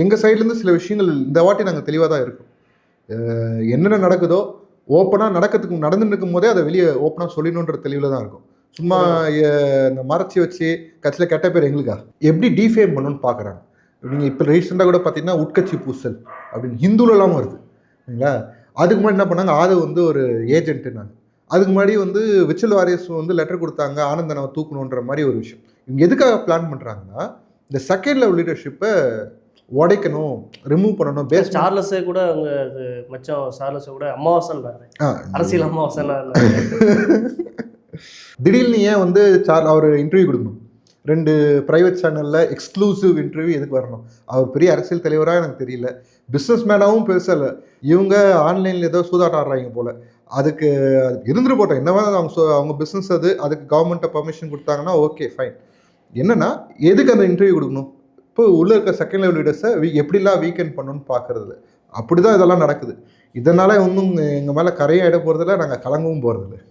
எங்கள் சைட்லேருந்து சில விஷயங்கள் இந்த வாட்டி நாங்கள் தெளிவாக தான் இருக்கோம். என்னென்ன நடக்குதோ ஓப்பனாக நடந்துட்டு இருக்கும் போதே அதை வெளியே ஓப்பனாக சொல்லணுன்ற தெளிவில் தான் இருக்கும். சும்மா இந்த மறைச்சி வச்சு கட்சியில் கெட்ட பேர் எங்களுக்கா எப்படி டிஃபேம் பண்ணணும்னு பார்க்குறாங்க. நீங்கள் இப்போ ரீசெண்டாக கூட பார்த்தீங்கன்னா உட்கட்சி பூசல் அப்படின்னு ஹிந்துலலாம் வருது சரிங்களா. அதுக்கு முன்னாடி என்ன பண்ணாங்க, ஆதவ் வந்து ஒரு ஏஜென்ட்டு நான். அதுக்கு முன்னாடி வந்து விச்சல் வாரியர்ஸ் வந்து லெட்டர் கொடுத்தாங்க ஆனந்தனை தூக்கணுன்ற மாதிரி ஒரு விஷயம். இவங்க எதுக்காக பிளான் பண்ணுறாங்கன்னா, இந்த செகண்ட் லெவல் லீடர்ஷிப்பை உடைக்கணும், ரிமூவ் பண்ணணும். சார்லஸே கூட அவங்க மச்சான் சார்லஸ் கூட அமாவாசைன்றாரு, அரசியல் அமாவாசை. திடீர்னு ஏன் வந்து அவர் இன்டர்வியூ கொடுக்கணும்? 2 பிரைவேட் சேனலில் எக்ஸ்க்ளூசிவ் இன்டர்வியூ எதுக்கு வரணும்? அவர் பெரிய அரசியல் தலைவராக எனக்கு தெரியல, பிஸ்னஸ் மேனாகவும் பேசலை. இவங்க ஆன்லைனில் ஏதோ சூதாட்டம் ஆடுறாங்க போல். அதுக்கு இருந்துட்டு போட்டோம், என்னவா அவங்க பிஸ்னஸ் அதுக்கு கவர்மெண்ட்டை பர்மிஷன் கொடுத்தாங்கன்னா ஓகே ஃபைன். என்னன்னா எதுக்கு அந்த இன்டர்வியூ கொடுக்கணும்? இப்போ உள்ளே இருக்க செகண்ட் லெவல் லீடர்ஸை எப்படிலாம் வீக்கெண்ட் பண்ணணும்னு பார்க்குறதுல அப்படி தான் இதெல்லாம் நடக்குது. இதனால் ஒன்றும் எங்கள் மேலே கரையாயிட போகிறதில்ல, நாங்கள் கலங்கவும் போகிறதில்ல.